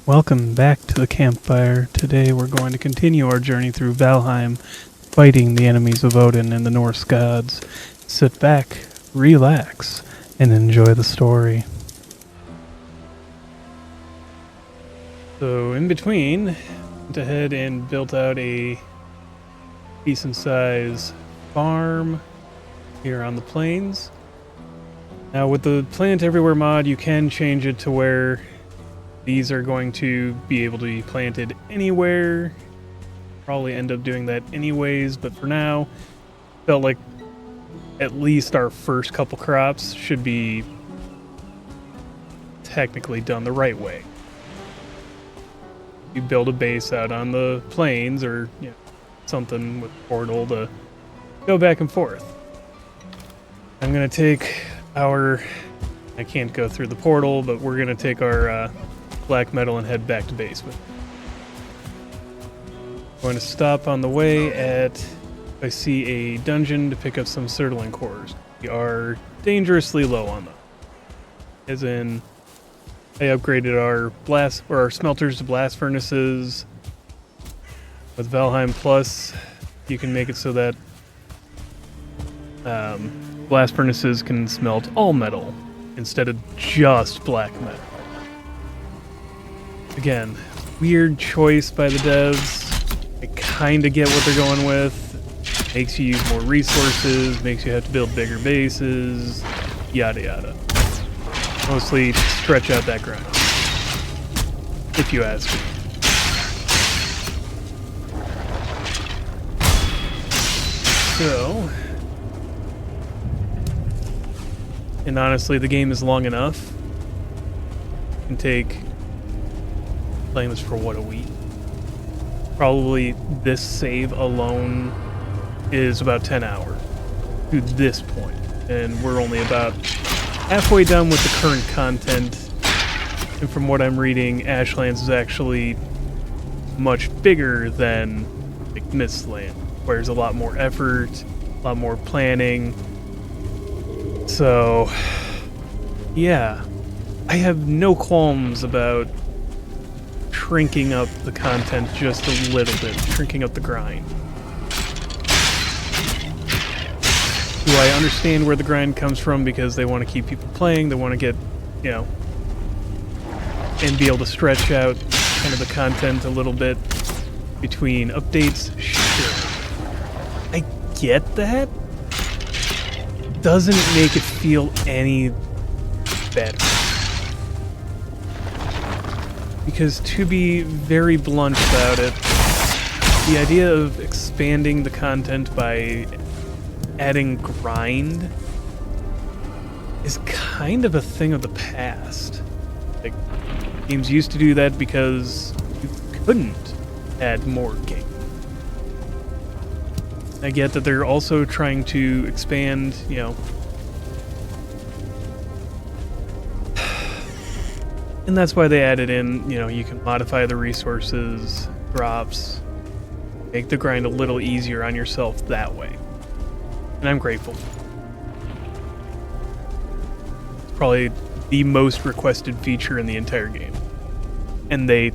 Welcome back to the campfire. Today we're going to continue our journey through Valheim, fighting the enemies of Odin and the Norse gods. Sit back, relax, and enjoy the story. So in between, went ahead and built out a decent size farm here on the plains. Now with the Plant Everywhere mod, you can change it to where these are going to be able to be planted anywhere. Probably end up doing that anyways, but for now, felt like at least our first couple crops should be technically done the right way. You build a base out on the plains or something with a portal to go back and forth. I'm going to take our... I can't go through the portal, but we're going to take our black metal and head back to base with. Going to stop on the way at... I see a dungeon to pick up some Surtling cores. We are dangerously low on them. As in, I upgraded our smelters to blast furnaces. With Valheim Plus, you can make it so that blast furnaces can smelt all metal instead of just black metal. Again, weird choice by the devs. I kind of get what they're going with. Makes you use more resources, makes you have to build bigger bases, yada yada. Mostly stretch out that grind, if you ask me. So, and honestly, the game is long enough. You can take playing this for what, a week? Probably this save alone is about 10 hours to this point, and we're only about halfway done with the current content. And from what I'm reading, Ashlands is actually much bigger than like Mistland, where there's a lot more effort, a lot more planning. So yeah, I have no qualms about shrinking up the content just a little bit, shrinking up the grind. Do I understand where the grind comes from? Because they want to keep people playing, they want to get, and be able to stretch out kind of the content a little bit between updates? Sure. I get that. Doesn't make it feel any better. Because to be very blunt about it, the idea of expanding the content by adding grind is kind of a thing of the past. Like, games used to do that because you couldn't add more game. I get that they're also trying to expand, and that's why they added in, you can modify the resources, drops, make the grind a little easier on yourself that way. And I'm grateful. It's probably the most requested feature in the entire game. And they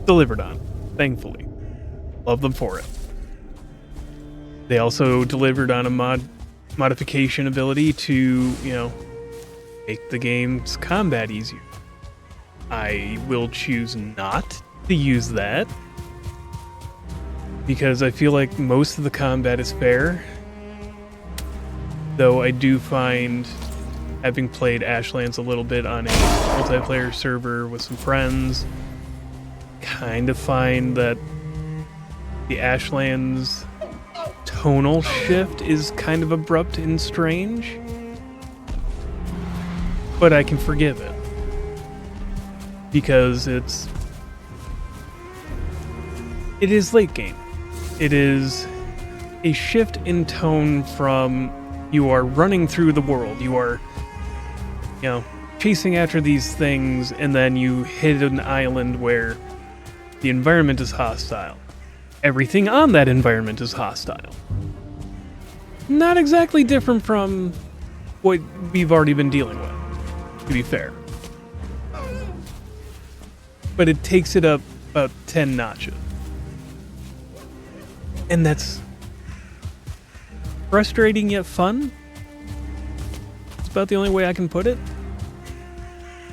delivered on, thankfully. Love them for it. They also delivered on a modification ability to, make the game's combat easier. I will choose not to use that, because I feel like most of the combat is fair. Though I do find, having played Ashlands a little bit on a multiplayer server with some friends, kind of find that the Ashlands tonal shift is kind of abrupt and strange. But I can forgive it. Because it is late game. It is a shift in tone from you are running through the world, you are, chasing after these things, and then you hit an island where the environment is hostile. Everything on that environment is hostile. Not exactly different from what we've already been dealing with, to be fair. but it takes it up about 10 notches. And that's frustrating yet fun. It's about the only way I can put it.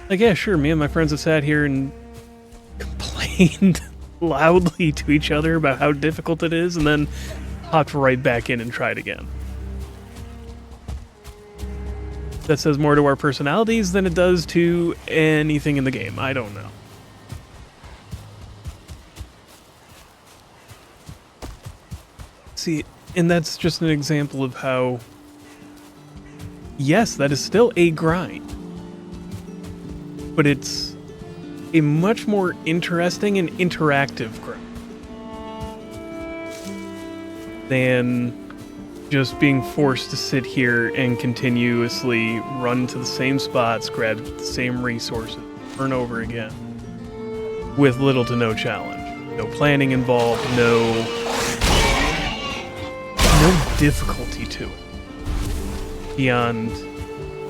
Like, yeah, sure, me and my friends have sat here and complained loudly to each other about how difficult it is, and then hopped right back in and tried again. That says more to our personalities than it does to anything in the game. I don't know. See, and that's just an example of how, yes, that is still a grind, but it's a much more interesting and interactive grind than just being forced to sit here and continuously run to the same spots, grab the same resources over and over again with little to no challenge. No planning involved, no difficulty to it. Beyond,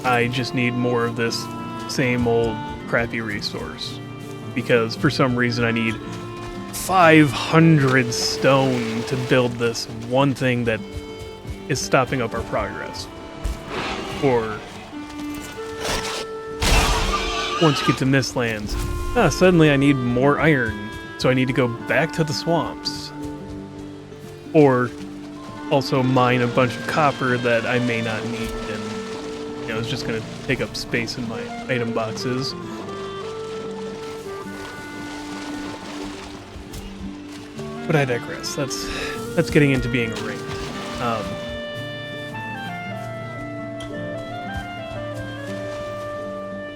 I just need more of this same old crappy resource. Because for some reason I need 500 stone to build this one thing that is stopping up our progress. Or once you get to Mistlands, suddenly I need more iron, so I need to go back to the swamps. Or also mine a bunch of copper that I may not need, and it's just going to take up space in my item boxes. But I digress. That's getting into being a ring.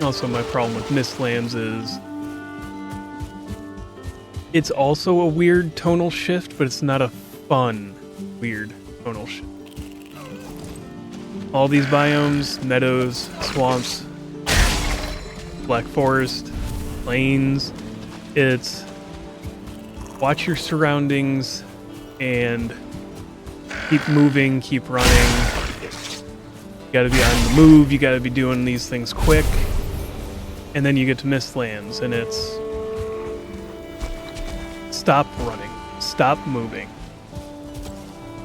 Also, my problem with Mistlands is it's also a weird tonal shift, but it's not a fun, weird tonal shift. All these biomes, meadows, swamps, black forest, plains, it's watch your surroundings and keep moving, keep running. You gotta be on the move, you gotta be doing these things quick. And then you get to Mistlands and it's stop running, stop moving.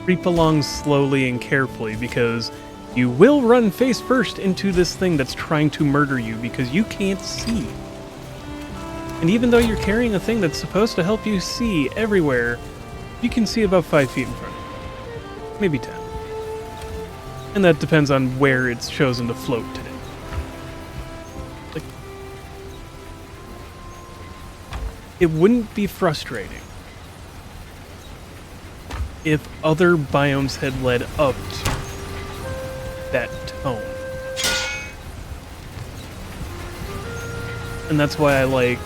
Creep along slowly and carefully because you will run face first into this thing that's trying to murder you because you can't see. And even though you're carrying a thing that's supposed to help you see everywhere, you can see about 5 feet in front of you. Maybe 10. And that depends on where it's chosen to float today. Like, it wouldn't be frustrating if other biomes had led up to that tone. And that's why I like,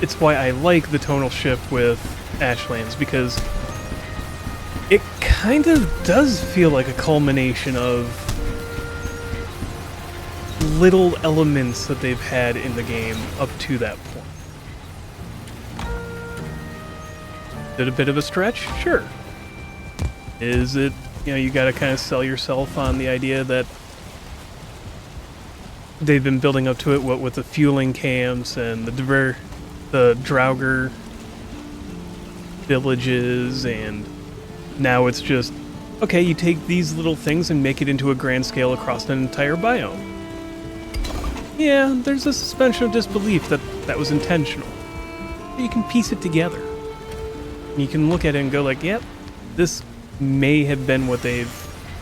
it's why I like the tonal shift with Ashlands, because it kind of does feel like a culmination of little elements that they've had in the game up to that point. Is it a bit of a stretch? Sure. Is it, you gotta kind of sell yourself on the idea that they've been building up to it, what with the fueling camps and the Draugr villages, and now it's just, okay, you take these little things and make it into a grand scale across an entire biome. Yeah, there's a suspension of disbelief that that was intentional. You can piece it together. You can look at it and go like, yep, this may have been what they've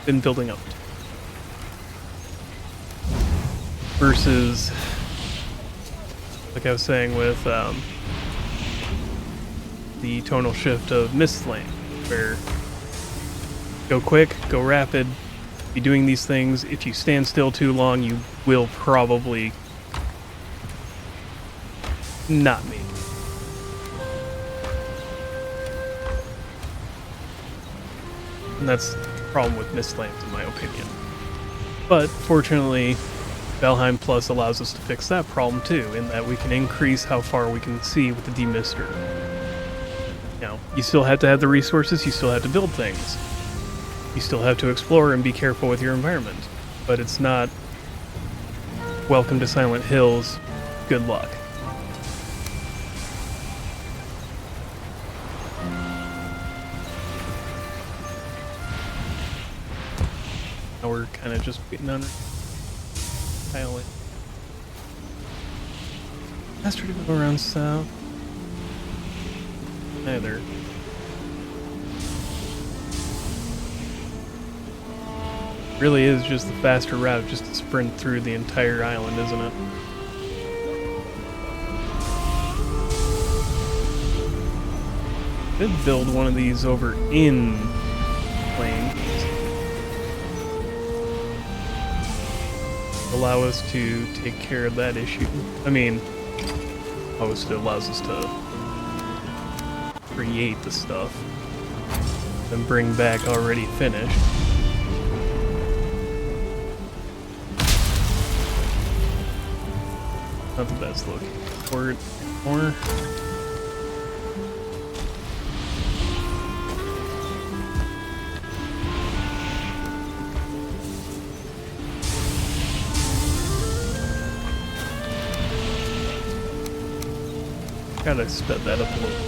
been building up to. Versus, like I was saying with the tonal shift of Mistlands, where go quick, go rapid, be doing these things. If you stand still too long, you will probably not make it. And that's the problem with Mistlands, in my opinion. But fortunately, Valheim Plus allows us to fix that problem too, in that we can increase how far we can see with the demister. Now, you still have to have the resources, you still have to build things. You still have to explore and be careful with your environment. But it's not Welcome to Silent Hills, good luck. Now we're kind of just getting on island. Faster to go around south. Either. Really is just the faster route, just to sprint through the entire island, isn't it? Could build one of these over in Plains. Allow us to take care of that issue. I mean, obviously it allows us to create the stuff and bring back already finished. Not the best looking. Or more. Gotta sped that up a little.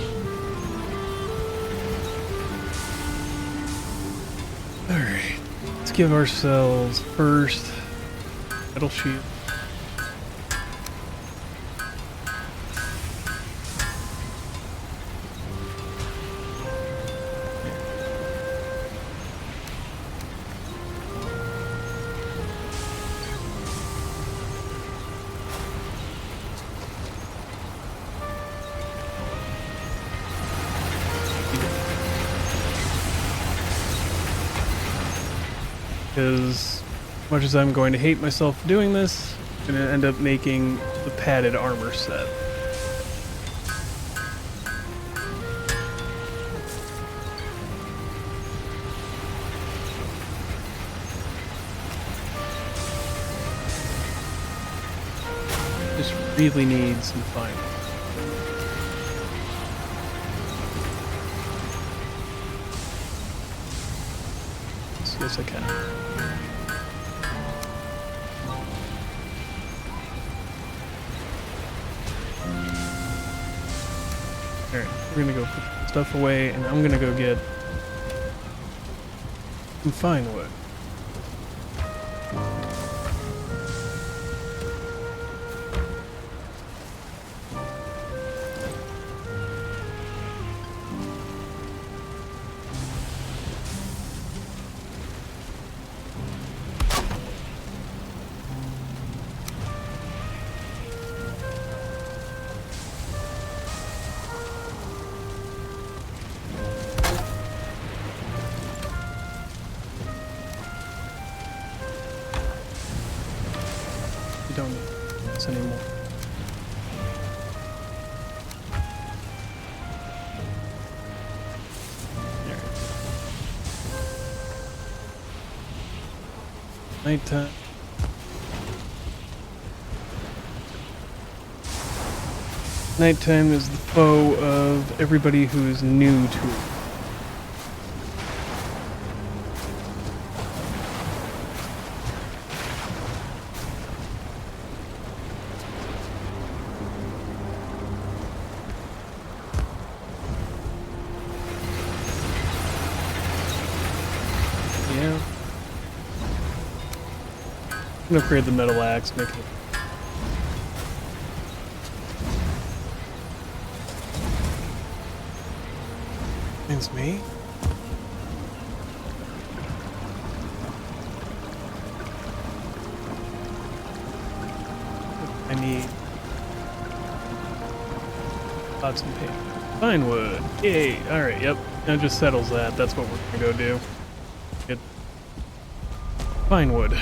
Alright, let's give ourselves first metal shield. Because as much as I'm going to hate myself for doing this, I'm going to end up making the padded armor set. Just really need some fine. Yes, I can. Alright, we're gonna go put stuff away, and I'm gonna go get some fine wood. You don't need this anymore. There. Nighttime. Nighttime is the foe of everybody who is new to it. Yeah. I'm gonna upgrade the metal axe, make it. It's me. I need lots of paper. Fine wood. Yay. Alright, yep. That just settles that. That's what we're gonna go do. Get fine wood.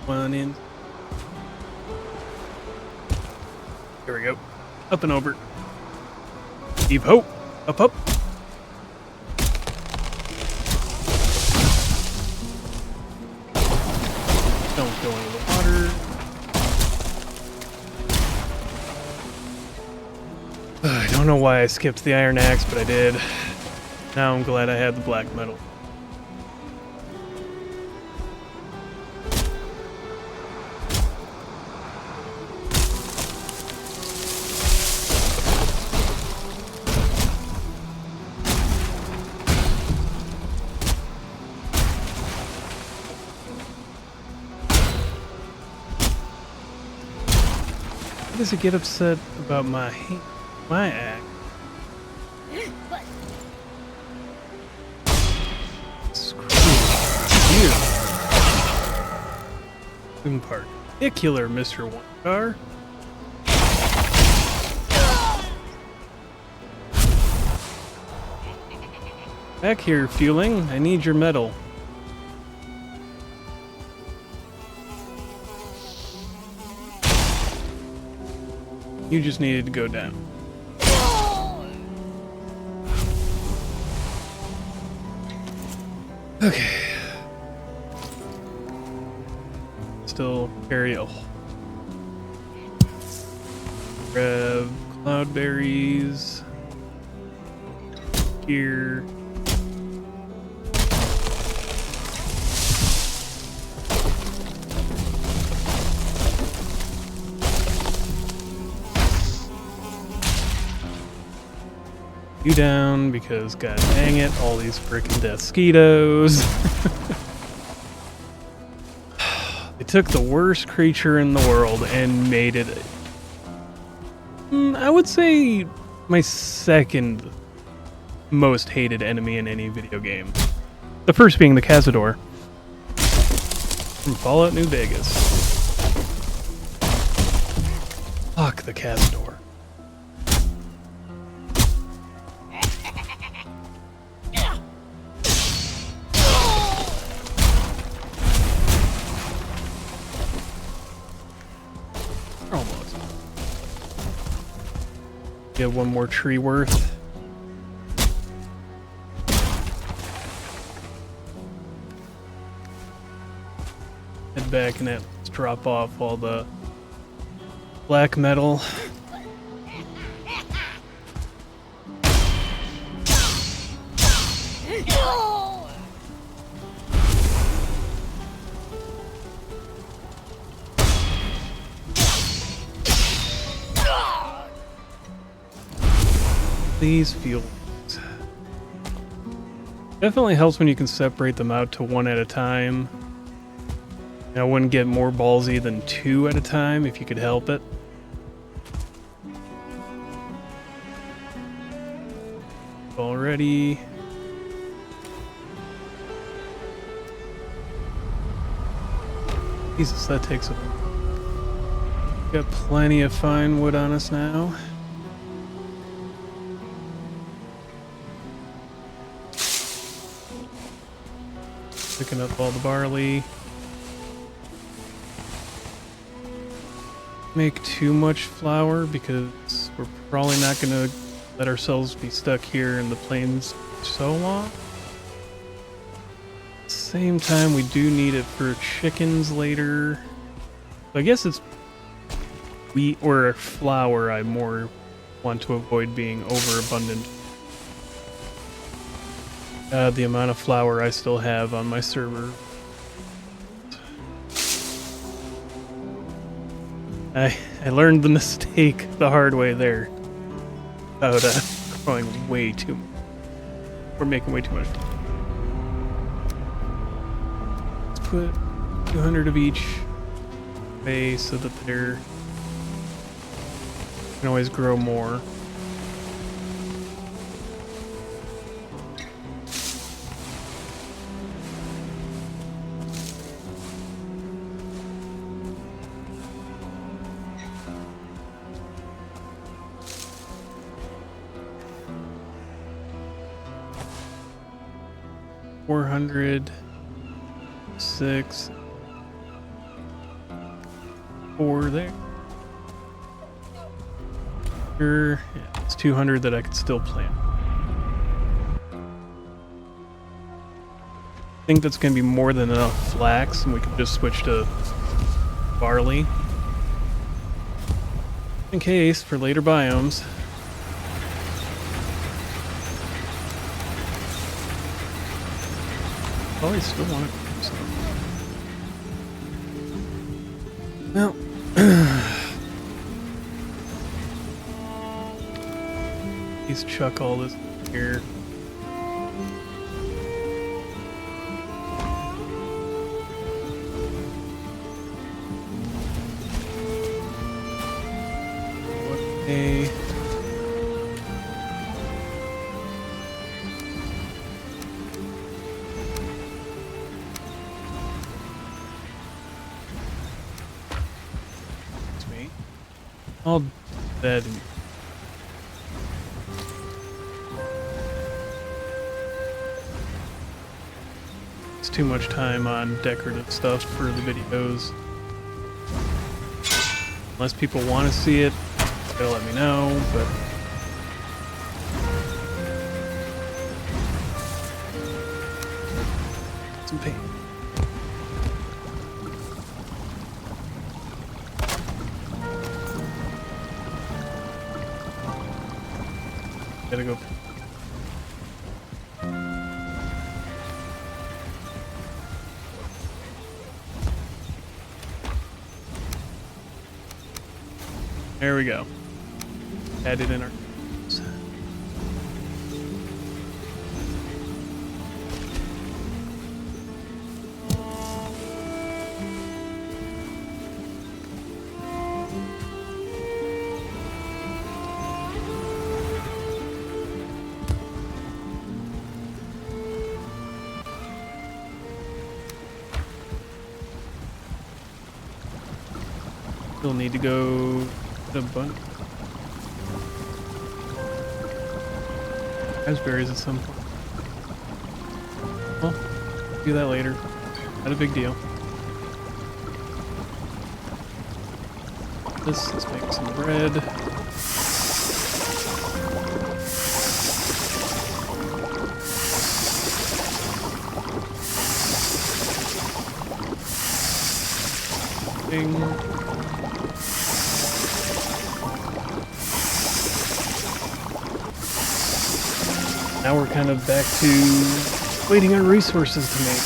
One in. Here we go. Up and over. Heave ho! Up, up! Don't go into the water. I don't know why I skipped the iron axe, but I did. Now I'm glad I had the black metal. Why does it get upset about my axe? Screw you. In particular, Mr. One Star. Back here, fueling. I need your metal. You just needed to go down. Okay. Still carry a grab cloudberries here. You down because god dang it, all these frickin' mosquitoes. They took the worst creature in the world and made it, I would say, my second most hated enemy in any video game. The first being the Cazador from Fallout New Vegas. Fuck the Cazador. Almost. Get one more tree worth. Head back and let's drop off all the black metal. These fuels. Definitely helps when you can separate them out to one at a time. I wouldn't get more ballsy than two at a time if you could help it. Already. Jesus, that takes a... Got plenty of fine wood on us now. Picking up all the barley. Make too much flour because we're probably not going to let ourselves be stuck here in the plains so long. At the same time, we do need it for chickens later. So I guess it's wheat or flour I more want to avoid being overabundant. The amount of flour I still have on my server. I learned the mistake the hard way there. About growing way too much. We're making way too much. Let's put 200 of each way so that they're can always grow more. $406 4 there. Sure, yeah, it's 200 that I could still plant. I think that's going to be more than enough flax, and we can just switch to barley in case for later biomes. Oh, I still want it. So. Well, please chuck all this here. Okay. All dead. It's too much time on decorative stuff for the videos. Unless people want to see it, they'll let me know, but some pain. Gotta go. There we go. Add it in our. Still need to go to a bunch. Raspberries at some point. Well, do that later. Not a big deal. Let's make some bread. Ding. Now we're kind of back to waiting on resources to make.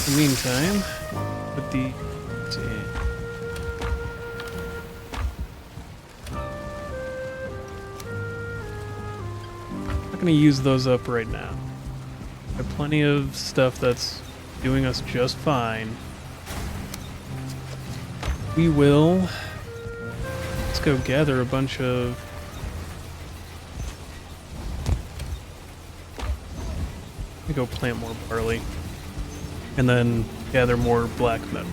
In the meantime, put the I'm not going to use those up right now. I have plenty of stuff that's doing us just fine. We will. Go gather a bunch of go plant more barley and then gather more black metal.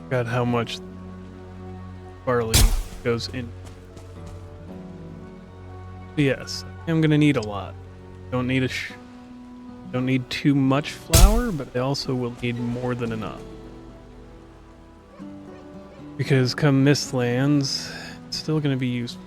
Forgot how much barley goes in. But yes, I'm gonna need a lot. Don't need don't need too much flour, but I also will need more than enough. Because come Mistlands, it's still gonna be useful.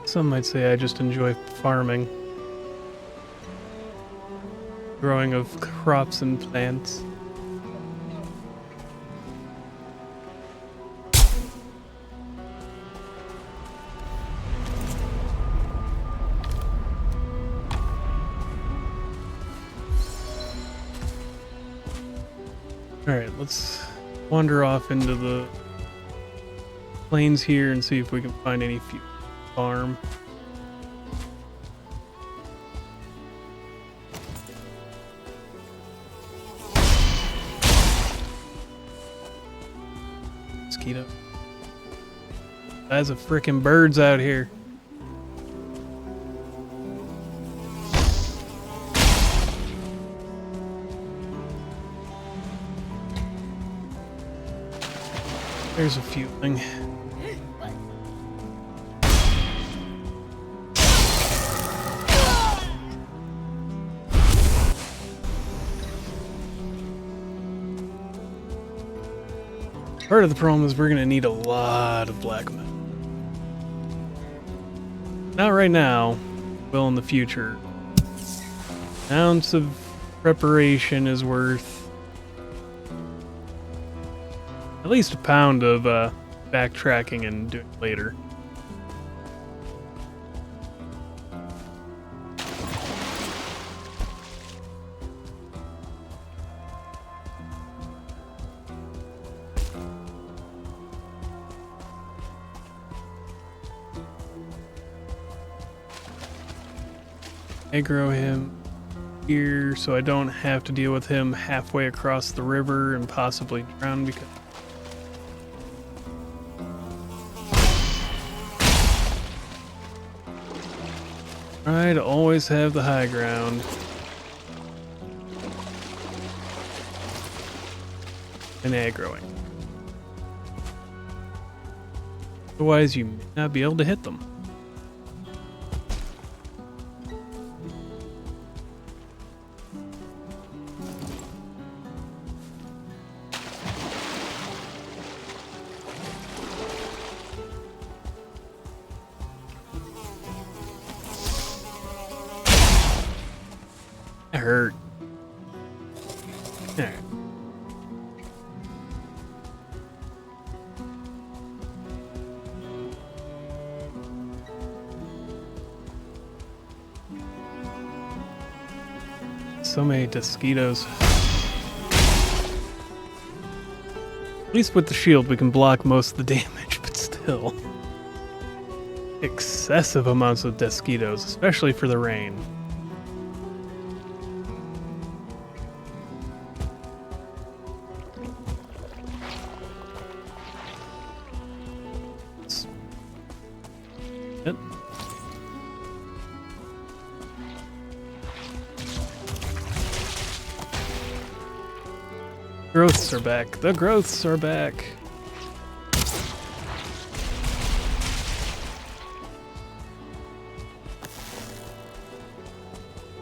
Some might say I just enjoy farming. Growing of crops and plants. Alright, let's wander off into the plains here and see if we can find any farm. Mosquito. There's a frickin' birds out here. There's a few things. Part of the problem is we're gonna need a lot of black metal. Not right now, will in the future. An ounce of preparation is worth at least a pound of backtracking and doing it later. Aggro him here so I don't have to deal with him halfway across the river and possibly drown because try to always have the high ground. And aggroing. Otherwise you may not be able to hit them. Hurt. Alright. So many mosquitoes. At least with the shield we can block most of the damage, but still. Excessive amounts of mosquitoes, especially for the rain. Yep. Growths are back. The growths are back.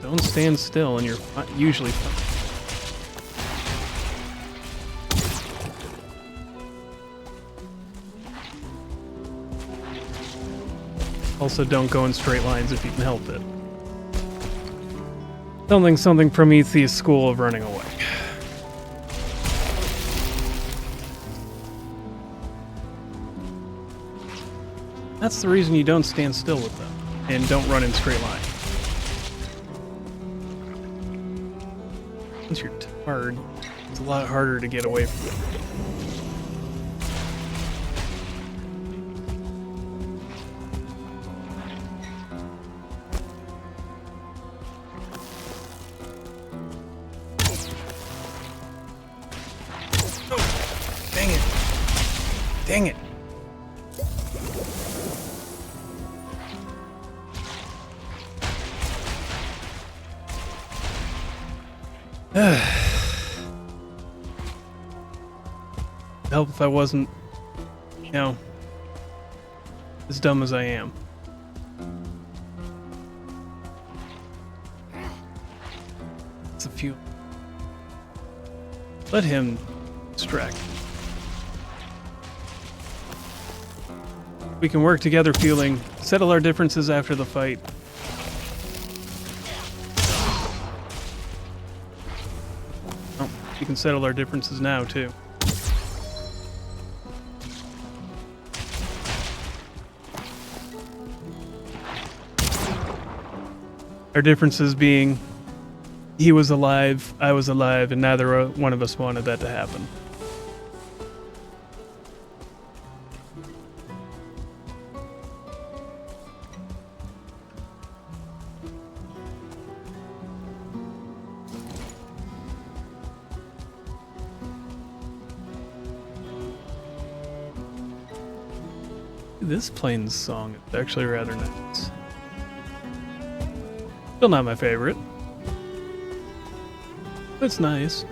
Don't stand still and you're usually fine. Also, don't go in straight lines if you can help it. Something Prometheus school of running away. That's the reason you don't stand still with them, and don't run in straight line. Once you're tired, it's a lot harder to get away from it. Dang it. Dang it. Help if I wasn't, you know, as dumb as I am. It's a few. Let him distract. We can work together feeling, settle our differences after the fight. Oh, we can settle our differences now, too. Our differences being, he was alive, I was alive, and neither one of us wanted that to happen. This plains song is actually rather nice. Still not my favorite. But it's nice.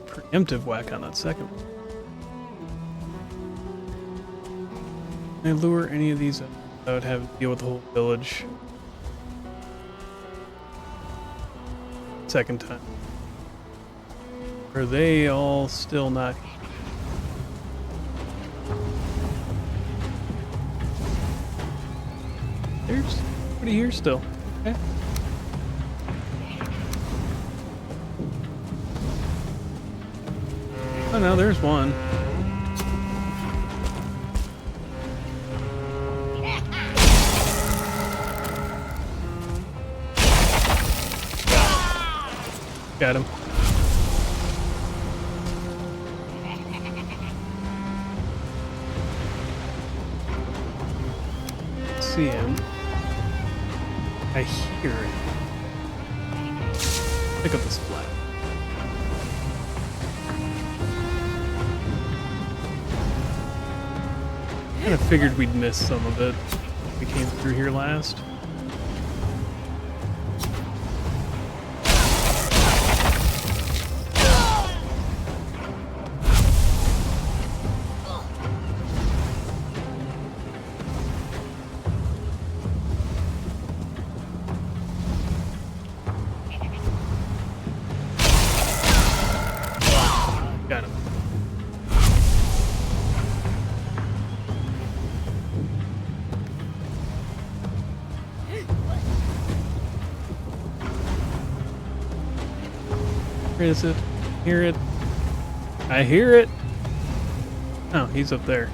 Preemptive whack on that second one. Can I lure any of these up without having to deal with the whole village? Second time. Are they all still not? There's somebody here still. Okay. Oh no, there's one. Got him. See him. I hear it. Pick up this flag. Kind of figured we'd miss some of it. We came through here last. Got him. Where is it? Hear it? I hear it. Oh, he's up there.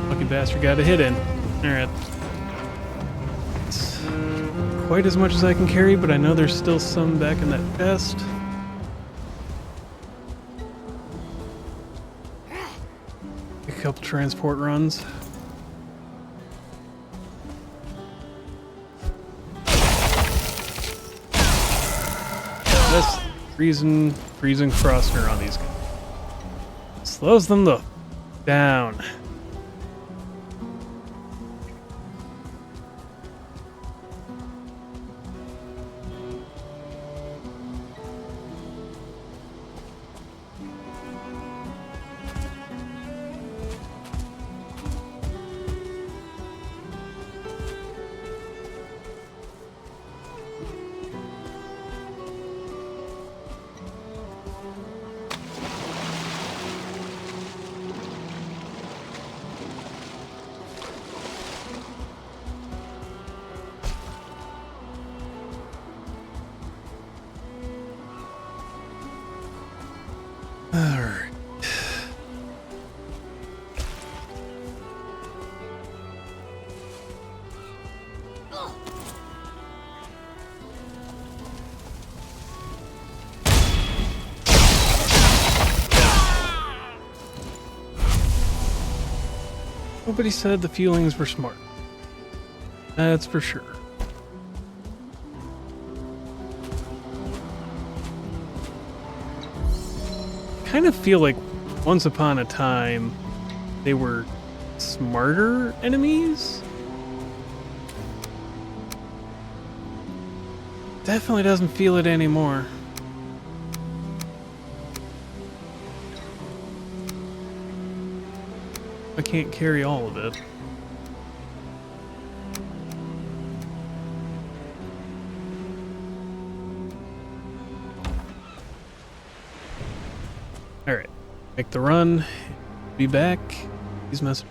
Lucky bastard got a hit in. Alright. It's quite as much as I can carry, but I know there's still some back in that chest. A couple transport runs. That's freezing Frostner on these guys. Slows them down. Alright. Nobody said the feelings were smart. That's for sure. Kind of feel like once upon a time they were smarter enemies. Definitely doesn't feel it anymore. I can't carry all of it. Alright. Make the run. Be back. He's messing.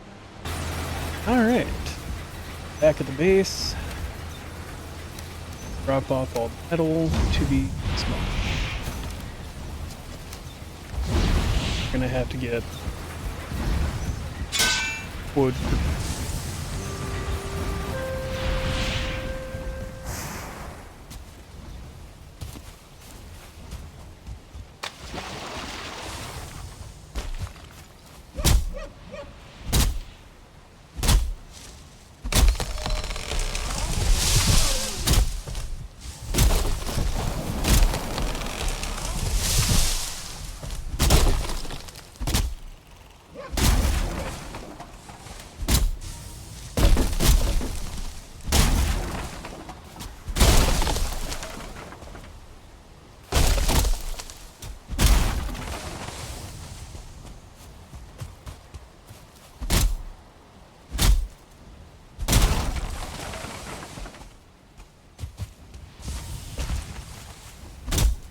Alright. Back at the base. Drop off all the metal to be small. Gonna have to get wood.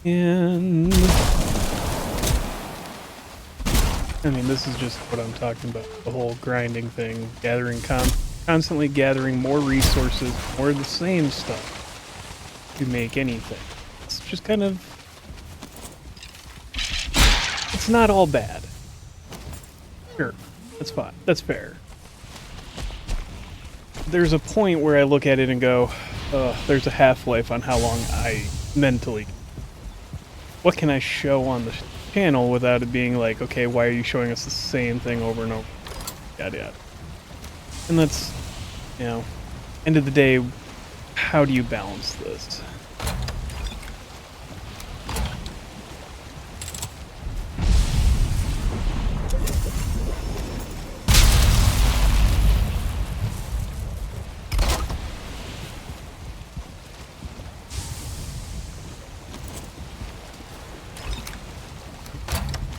And I mean, this is just what I'm talking about, the whole grinding thing, constantly gathering more resources, more of the same stuff to make anything. It's just kind of, it's not all bad. Sure, that's fine, that's fair. There's a point where I look at it and go, there's a half-life on how long I mentally... What can I show on the channel without it being like, okay, why are you showing us the same thing over and over? Yada yada. And that's, you know, end of the day, how do you balance this?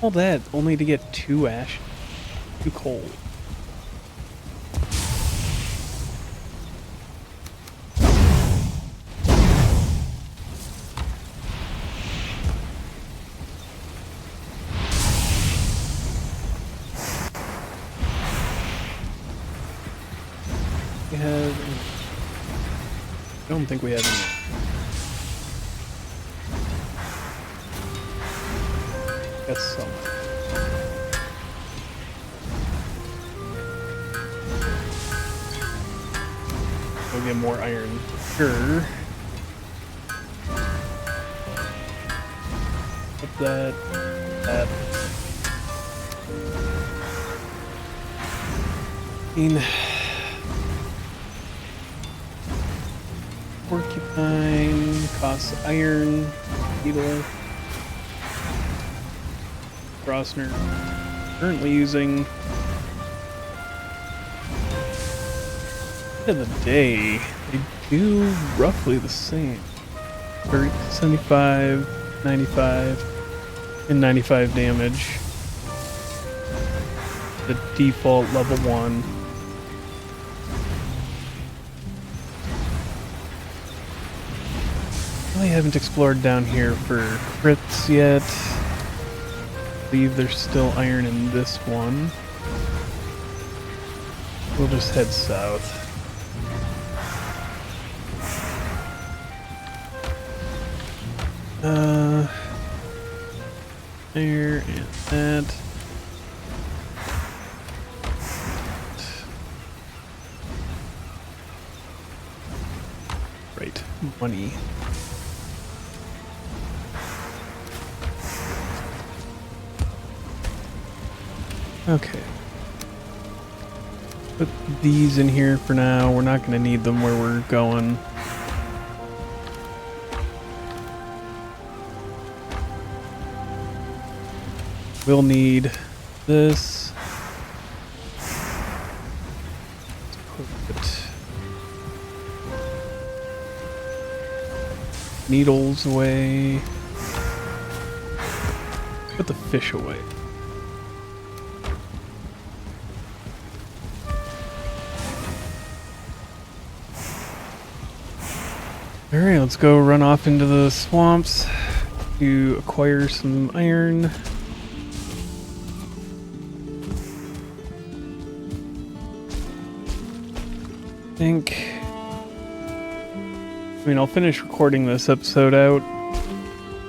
All that only to get 2 ash, 2 coal. We have... I don't think we have any. That's some. We'll get more iron. Sure. Put that. I mean, porcupine costs iron, needle. Frostner currently using end of the day they do roughly the same. 75, 95, and 95 damage. The default level 1. Really haven't explored down here for crits yet. I believe there's still iron in this one. We'll just head south. There and that. Right, money. Okay. Put these in here for now. We're not going to need them where we're going. We'll need this. Let's put needles away. Put the fish away. Alright, let's go run off into the swamps to acquire some iron. I mean, I'll finish recording this episode out,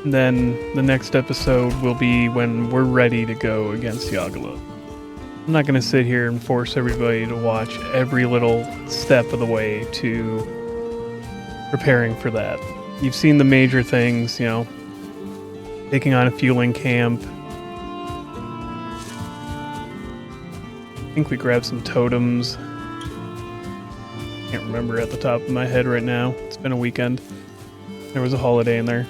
and then the next episode will be when we're ready to go against Yagala. I'm not going to sit here and force everybody to watch every little step of the way to preparing for that. You've seen the major things, you know, taking on a fueling camp. I think we grabbed some totems. Can't remember at the top of my head right now. It's been a weekend. There was a holiday in there.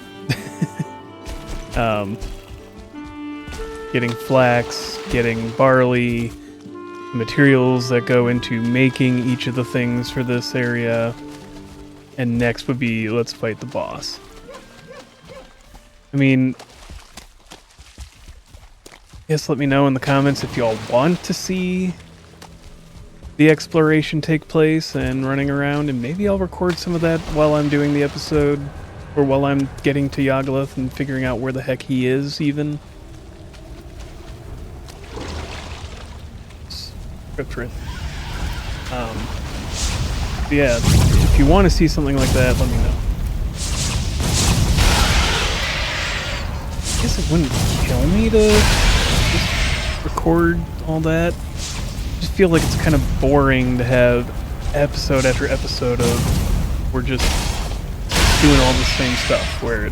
Getting flax, getting barley, materials that go into making each of the things for this area. And next would be, let's fight the boss. I mean, guess let me know in the comments if y'all want to see the exploration take place and running around, and maybe I'll record some of that while I'm doing the episode. Or while I'm getting to Yagluth and figuring out where the heck he is, even. Scripture. Yeah, if you want to see something like that, let me know. I guess it wouldn't kill me to just record all that. I just feel like it's kind of boring to have episode after episode of we're just doing all the same stuff, where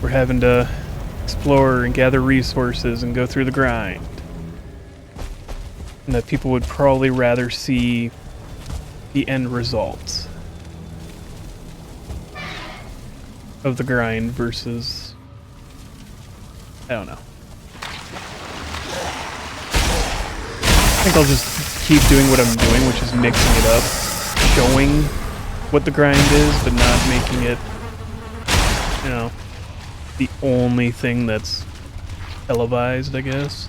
we're having to explore and gather resources and go through the grind. And that people would probably rather see the end results of the grind versus, I don't know. I think I'll just keep doing what I'm doing, which is mixing it up, showing what the grind is, but not making it, you know, the only thing that's televised, I guess.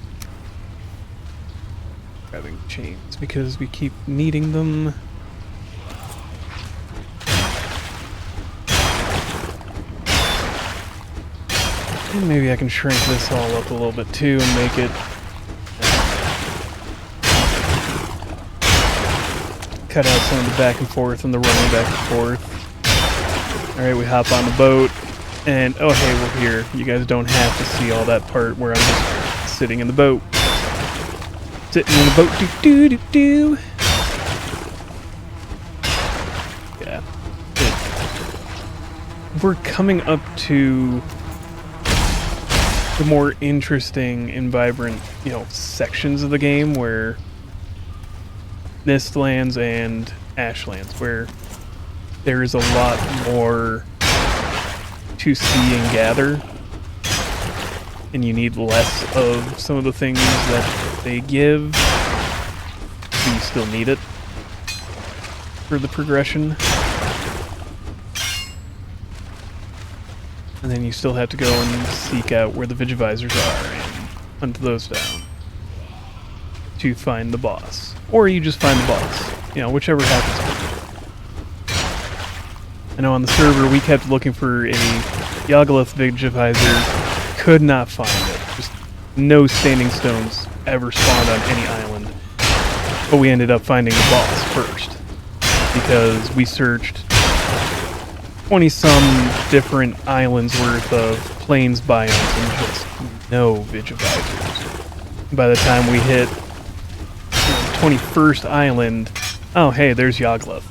Grabbing chains because we keep needing them. And maybe I can shrink this all up a little bit too and make it cut out some of the back and forth and the running back and forth. Alright, we hop on the boat and oh hey, we're here. You guys don't have to see all that part where I'm just sitting in the boat. Sitting in the boat, do. Yeah. We're coming up to the more interesting and vibrant, you know, sections of the game where Mistlands and Ashlands, where there is a lot more to see and gather, and you need less of some of the things that they give, but you still need it for the progression. And then you still have to go and seek out where the Vigivisors are and hunt those down to find the boss. Or you just find the boss. You know, whichever happens. I know on the server we kept looking for a Yagluth Vigivisor, could not find it. Just no standing stones ever spawned on any island. But we ended up finding the boss first, because we searched 20-some different islands worth of plains biomes and just no Vigivisors. By the time we hit the 21st island, oh hey, there's Yagluth.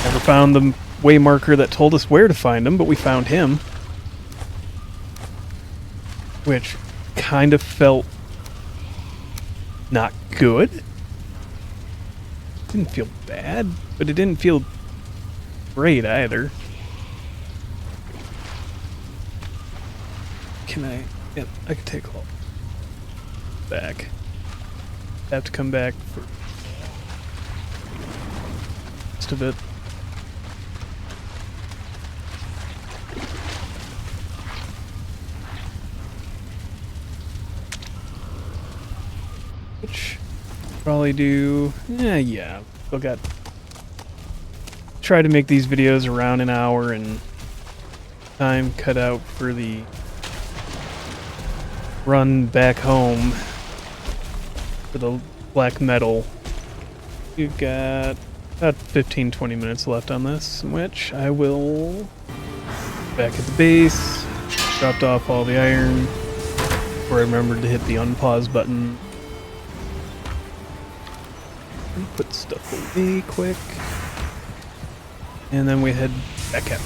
Never found the way marker that told us where to find him, but we found him. Which kind of felt not good. Didn't feel bad, but it didn't feel great either. Can I? Yep, I can take all back. I have to come back for most of it. Which probably do, yeah. Still got, try to make these videos around an hour and time cut out for the run back home for the black metal. You've got about 15-20 minutes left on this, in which I will back at the base, dropped off all the iron, before I remembered to hit the unpause button. Put stuff away quick, and then we head back out.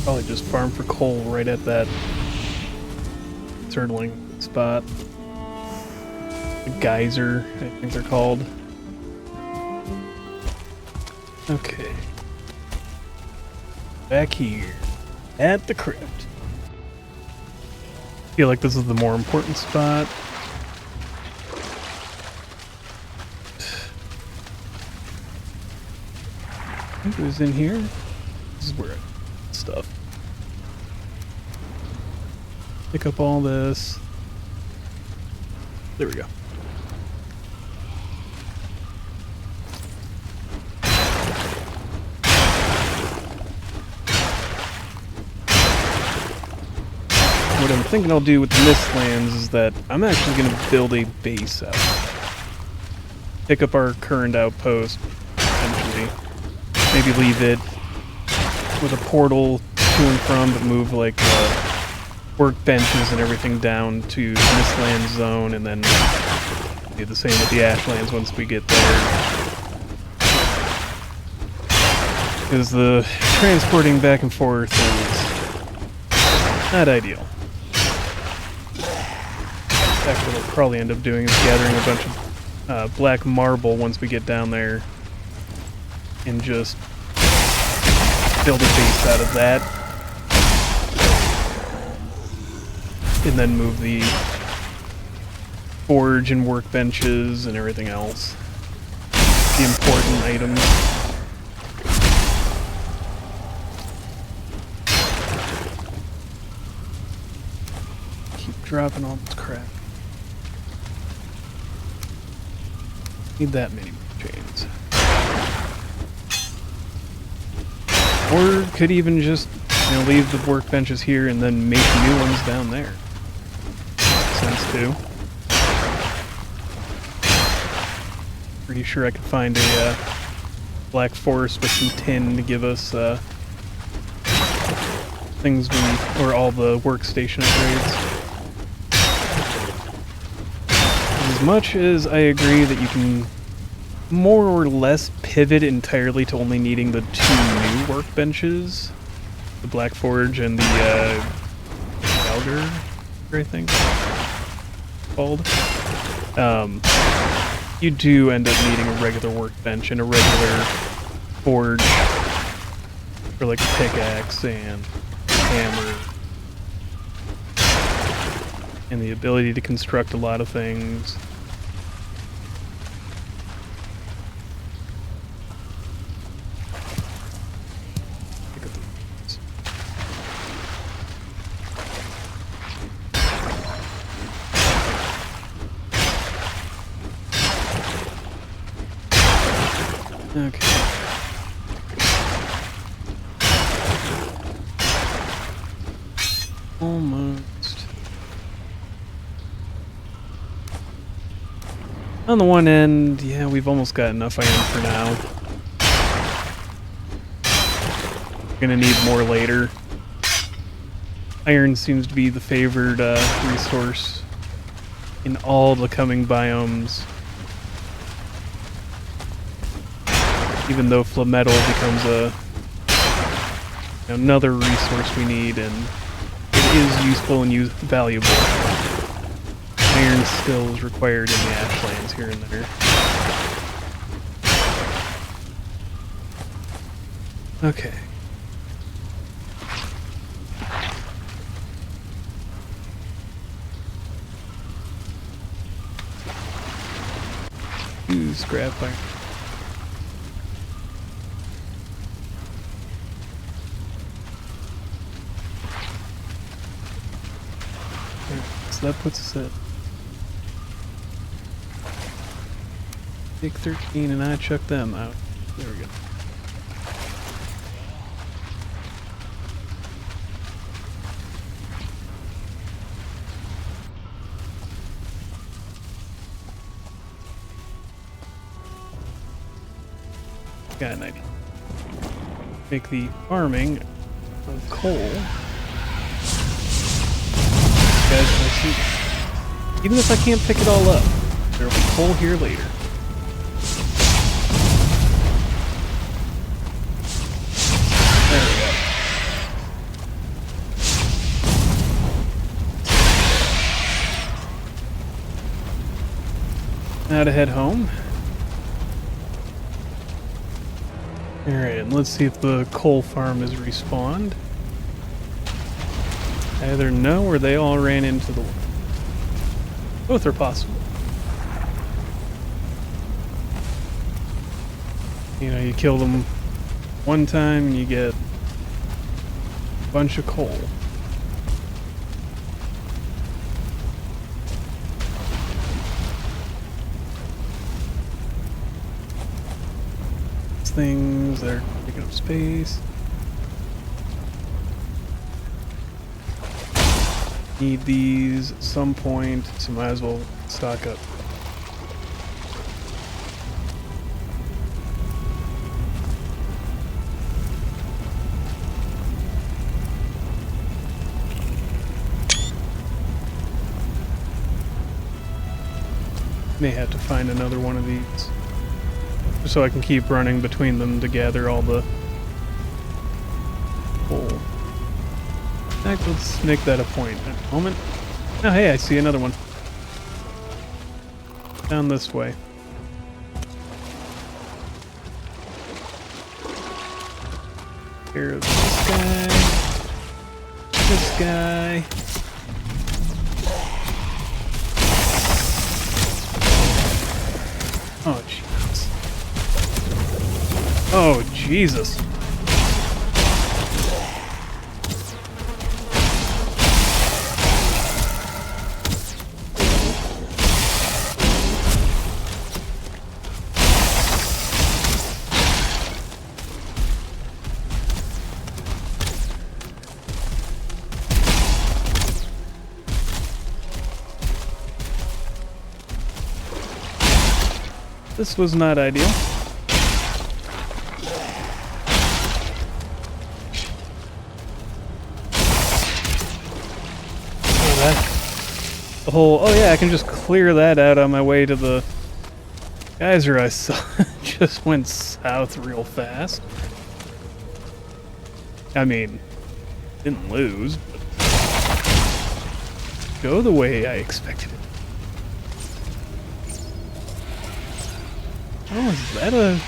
Probably just farm for coal right at that turtling spot. The geyser, I think they're called. Okay. Back here. At the crypt. I feel like this is the more important spot. I think it was in here. This is where stuff. Pick up all this. There we go. What I'm thinking I'll do with the Mistlands is that I'm actually going to build a base out. Pick up our current outpost, essentially. Maybe leave it with a portal to and from, but move like workbenches and everything down to the Mistlands zone, and then do the same with the Ashlands once we get there. Because the transporting back and forth is not ideal. In fact, what I'll probably end up doing is gathering a bunch of black marble once we get down there and just build a base out of that. And then move the forge and workbenches and everything else. The important items. Keep dropping all this crap. Need that many chains. Or could even just, leave the workbenches here and then make new ones down there. Makes sense too. Pretty sure I could find a black forest with some tin to give us things or all the workstation upgrades. As much as I agree that you can more or less pivot entirely to only needing the 2 new workbenches, the Black Forge and the Elder, I think called, you do end up needing a regular workbench and a regular forge for like a pickaxe and hammer. And the ability to construct a lot of things. Okay. Almost. On the one end, yeah, we've almost got enough iron for now. We're gonna need more later. Iron seems to be the favored resource in all the coming biomes. Even though metal becomes another resource we need, and it is useful and valuable. Iron still is required in the Ashlands here and there. Okay. Ooh, scrap iron. So that puts us at Big 13, and I chuck them out. There we go. Got an idea. Make the farming of coal. Guys, I see. Even if I can't pick it all up, there will be coal here later. There we go. Now to head home. Alright, let's see if the coal farm is respawned. Either no, or they all ran into the wall. Both are possible. You kill them one time and you get bunch of coal. These things that are taking up space. Need these at some point, so might as well stock up. May have to find another one of these, just so I can keep running between them to gather all the coal. In fact, let's make that a point at the moment. Oh, hey, I see another one. Down this way. Care of this guy. This guy. Oh, Jesus. Oh, Jesus. This was not ideal. The whole, oh yeah, I can just clear that out on my way to the geyser I saw. Just went south real fast. I mean, didn't lose, but go the way I expected it. Oh, is that a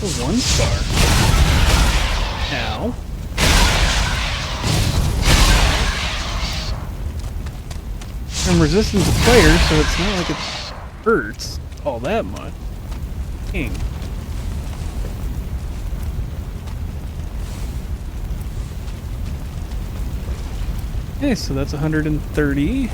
1-star? Ow. I'm resistant to fire, so it's not like it hurts all that much. Dang. Okay, so that's 130.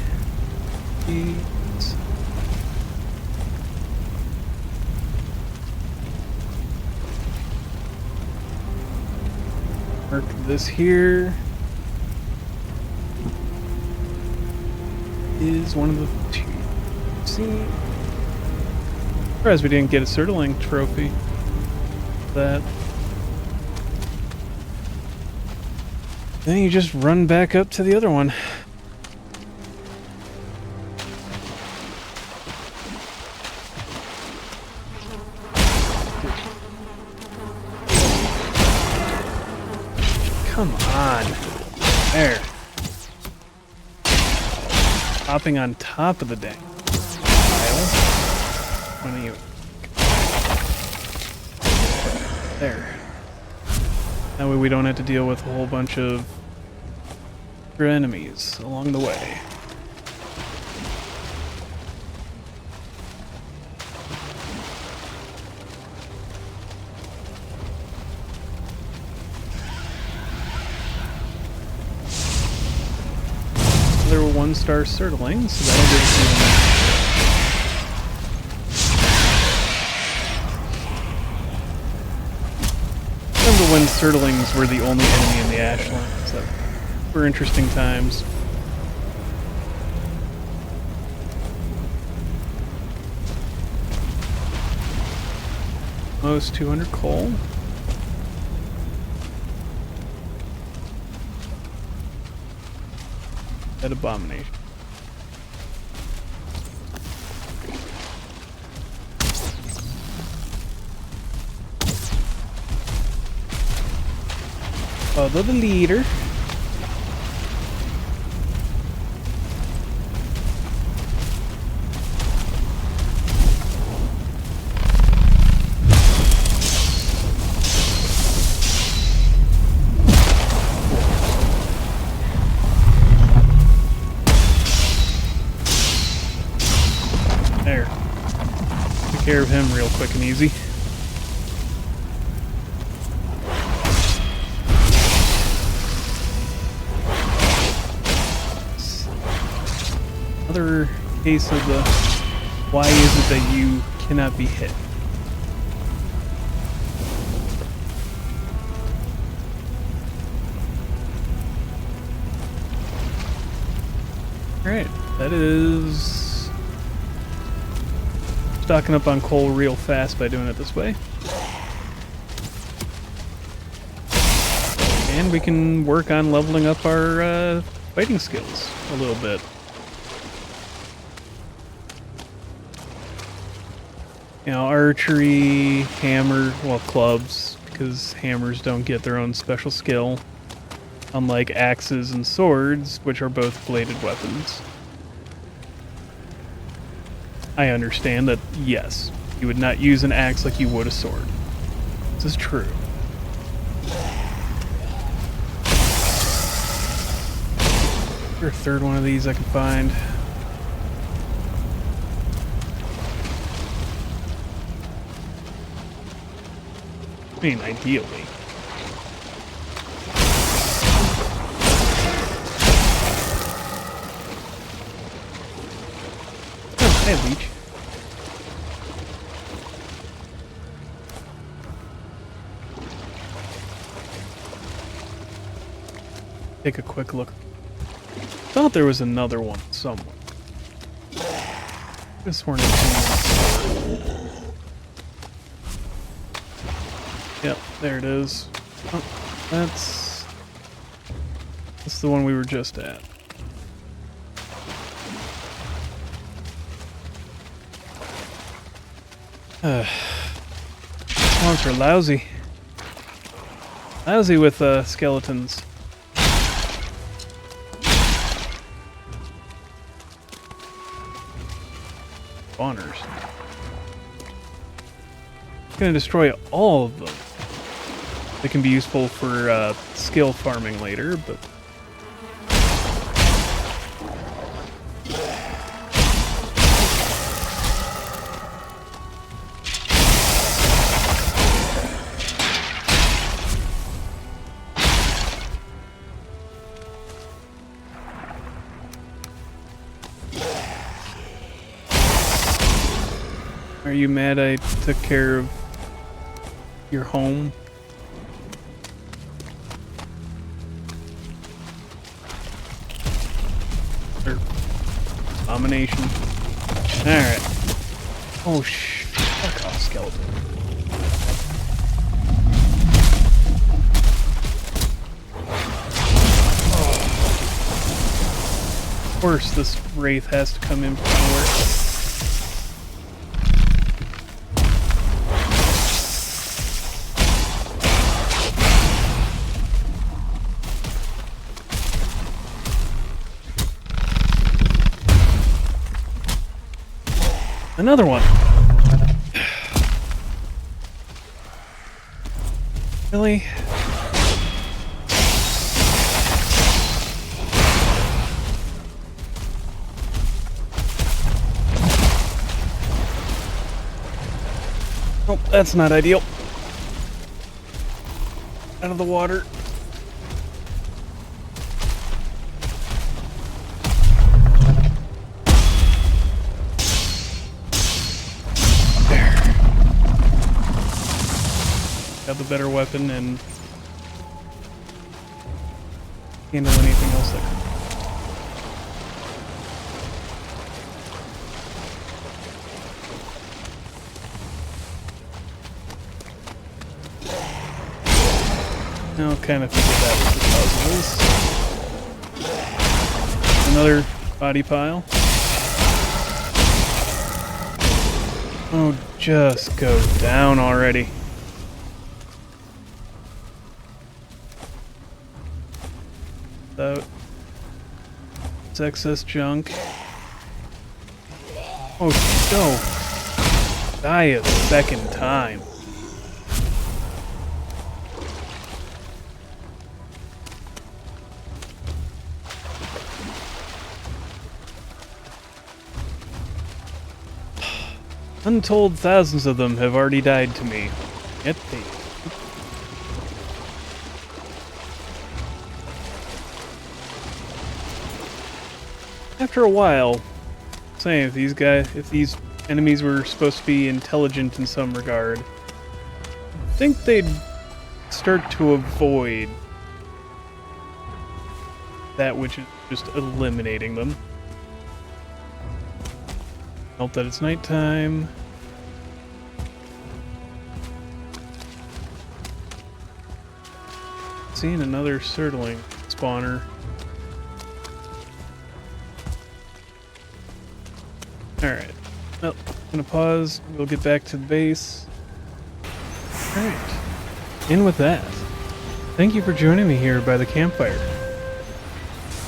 Mark this here. Is one of the two. See? Surprised we didn't get a Surtling trophy. That. Then you just run back up to the other one. Come on. There. Hopping on top of the dang pile. Why don't you... There. That way we don't have to deal with a whole bunch of enemies along the way. There were 1-star Surtlings, so that'll give us remember when Surtlings were the only enemy in the Ashlands. That were interesting times. Most 200 coal. That abomination. Follow the leader. There. Take care of him real quick and easy. Another case of the why is it that you cannot be hit? Alright, that is stocking up on coal real fast by doing it this way. And we can work on leveling up our fighting skills a little bit. You know, archery, hammer, well, clubs, because hammers don't get their own special skill, unlike axes and swords, which are both bladed weapons. I understand that, yes, you would not use an axe like you would a sword. This is true. Is there a third one of these I can find? I mean, ideally. Oh, hey, leech. Take a quick look. Thought there was another one somewhere. This one is. Yep, there it is. Oh, that's the one we were just at. Swamps are lousy. Lousy with skeletons. Spawners. Gonna destroy all of them. They can be useful for skill farming later, but are you mad I took care of your home? Abomination. Alright. Oh, fuck off, skeleton. Of course, this wraith has to come in before. Another one. Really? Oh, that's not ideal. Out of the water. Got the better weapon and handle anything else that comes. I'll kind of figure that was the cause of this. Another body pile. Oh, just go down already. Out. It's excess junk. Oh, no. Die a second time. Untold thousands of them have already died to me. Yet they... After a while, saying, if these enemies were supposed to be intelligent in some regard, I think they'd start to avoid that which is just eliminating them. Note that it's nighttime. Seeing another Surtling spawner. Alright. Well, I'm gonna pause. We'll get back to the base. Alright. In with that. Thank you for joining me here by the campfire.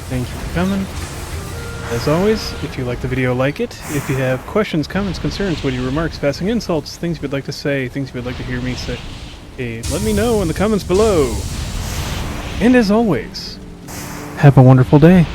Thank you for coming. As always, if you like the video, like it. If you have questions, comments, concerns, witty remarks, passing insults, things you would like to say, things you would like to hear me say, let me know in the comments below. And as always, have a wonderful day.